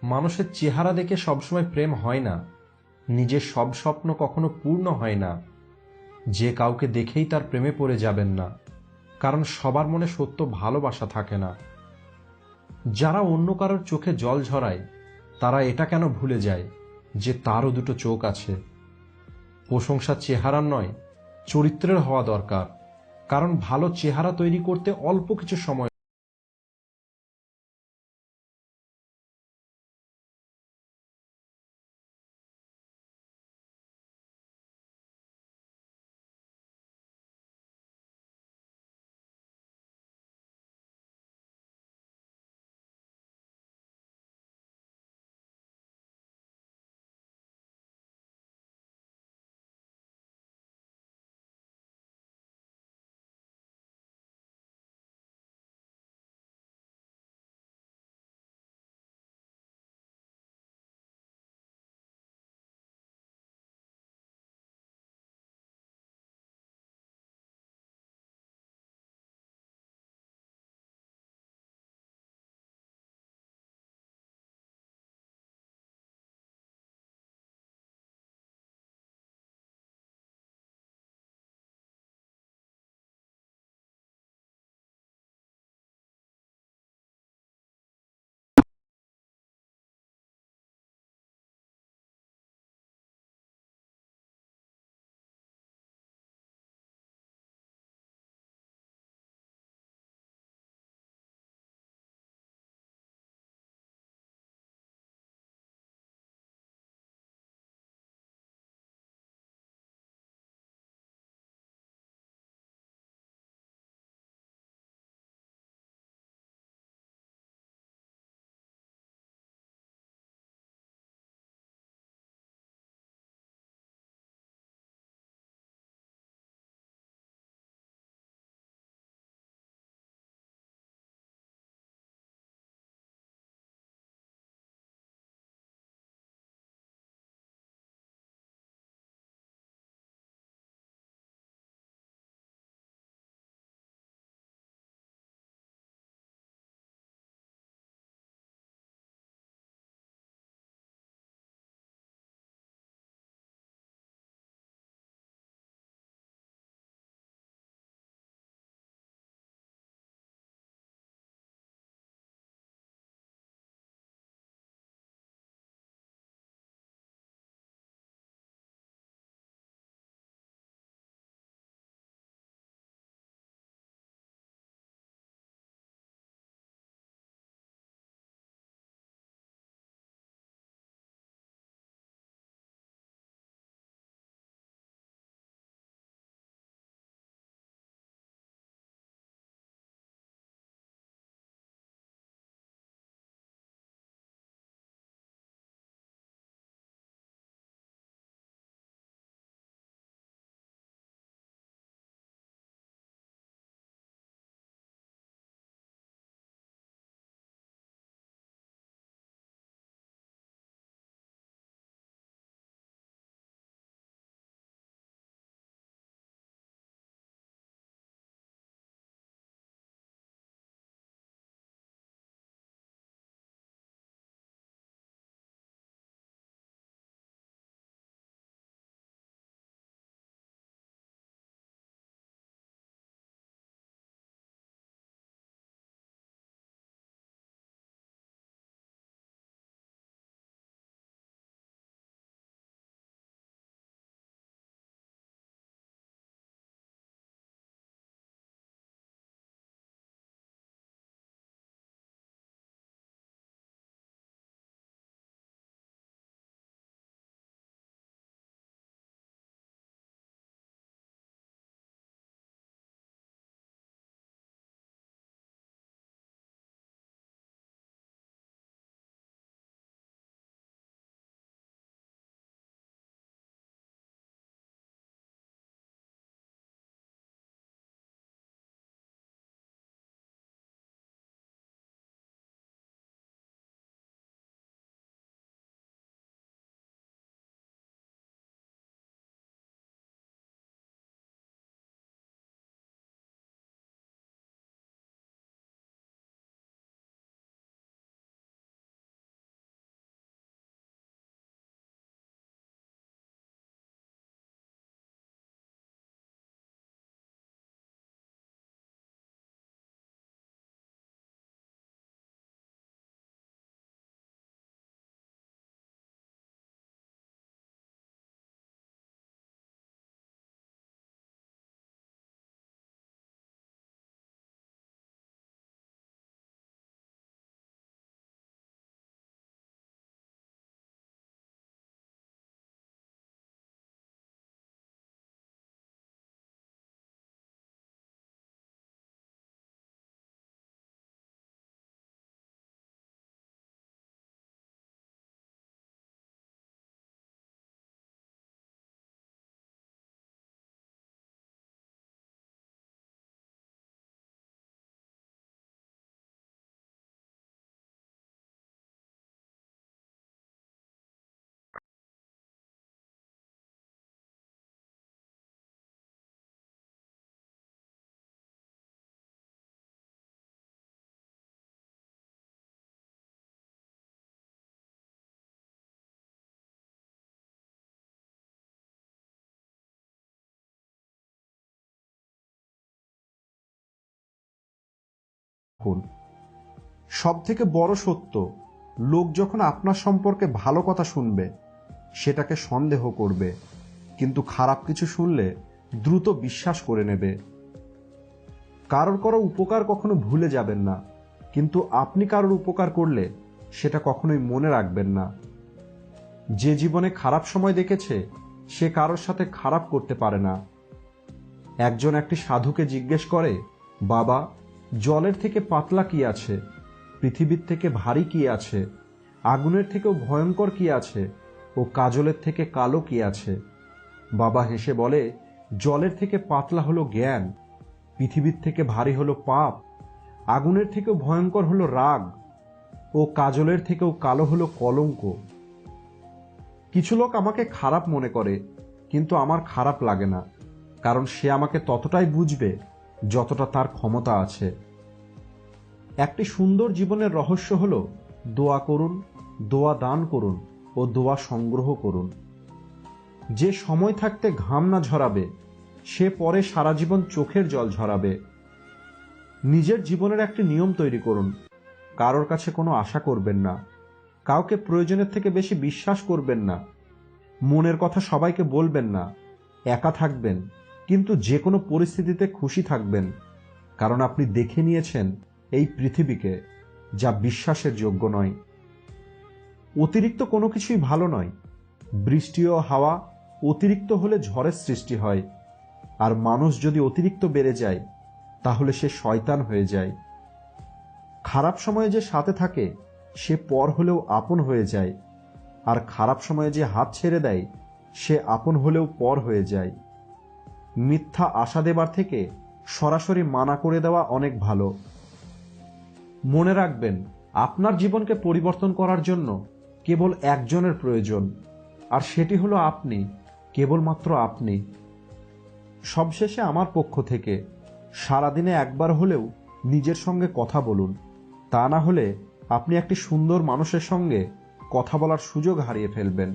মানুষের চেহারা দেখে সবসময় প্রেম হয় না, নিজের সব স্বপ্ন কখনো পূর্ণ হয় না। যে কাউকে দেখেই তার প্রেমে পড়ে যাবেন না, কারণ সবার মনে সত্য ভালোবাসা থাকে না। যারা অন্য কারোর চোখে জল ঝরায়, তারা এটা কেন ভুলে যায় যে তারও দুটো চোখ আছে। প্রশংসা চেহারার নয়, চরিত্রের হওয়া দরকার, কারণ ভালো চেহারা তৈরি করতে অল্প কিছু সময় রাখুন। সবথেকে বড় সত্য, লোক যখন আপনার সম্পর্কে ভালো কথা শুনবে সেটাকে সন্দেহ করবে, কিন্তু খারাপ কিছু শুনলে দ্রুত বিশ্বাস করে নেবে। কারোর কারো উপকার কখনো ভুলে যাবেন না, কিন্তু আপনি কারোর উপকার করলে সেটা কখনোই মনে রাখবেন না। যে জীবনে খারাপ সময় দেখেছে সে কারোর সাথে খারাপ করতে পারে না। একজন একটি সাধুকে জিজ্ঞেস করে, বাবা, জলের থেকে পাতলা কি আছে, পৃথিবীর থেকে ভারী কি আছে, আগুনের থেকেও ভয়ঙ্কর কি আছে, ও কাজলের থেকে কালো কি আছে? বাবা হেসে বলে, জলের থেকে পাতলা হলো জ্ঞান, পৃথিবীর থেকে ভারী হলো পাপ, আগুনের থেকেও ভয়ঙ্কর হলো রাগ, ও কাজলের থেকেও কালো হলো কলঙ্ক। কিছু লোক আমাকে খারাপ মনে করে, কিন্তু আমার খারাপ লাগে না, কারণ সে আমাকে ততটাই বুঝবে যতটা তার ক্ষমতা আছে। একটি সুন্দর জীবনের রহস্য হলো দোয়া করুন, দোয়া দান করুন ও দোয়া সংগ্রহ করুন। যে সময় থাকতে ঘাম না ঝরাবে সে পরে সারা জীবন চোখের জল ঝরাবে। নিজের জীবনের একটি নিয়ম তৈরি করুন, কারোর কাছে কোনো আশা করবেন না, কাউকে প্রয়োজনের থেকে বেশি বিশ্বাস করবেন না, মনের কথা সবাইকে বলবেন না, একা থাকবেন, কিন্তু যে কোনো পরিস্থিতিতে খুশি থাকবেন, কারণ আপনি দেখে নিয়েছেন এই পৃথিবীকে, যা বিশ্বাসের যোগ্য নয়। অতিরিক্ত কোনো কিছুই ভালো নয়। বৃষ্টি ও হাওয়া অতিরিক্ত হলে ঝড়ের সৃষ্টি হয়, আর মানুষ যদি অতিরিক্ত বেড়ে যায় তাহলে সে শয়তান হয়ে যায়। খারাপ সময়ে যে সাথে থাকে সে পর হলেও আপন হয়ে যায়, আর খারাপ সময়ে যে হাত ছেড়ে দেয় সে আপন হলেও পর হয়ে যায়। মিথ্যা আশা দেবার থেকে সরাসরি মানা করে দেওয়া অনেক ভালো। মনে রাখবেন, আপনার জীবনকে পরিবর্তন করার জন্য কেবল একজনের প্রয়োজন, আর সেটি হলো আপনি, কেবলমাত্র আপনি। সবশেষে আমার পক্ষ থেকে সারাদিনে একবার হলেও নিজের সঙ্গে কথা বলুন, তা না হলে আপনি একটি সুন্দর মানুষের সঙ্গে কথা বলার সুযোগ হারিয়ে ফেলবেন।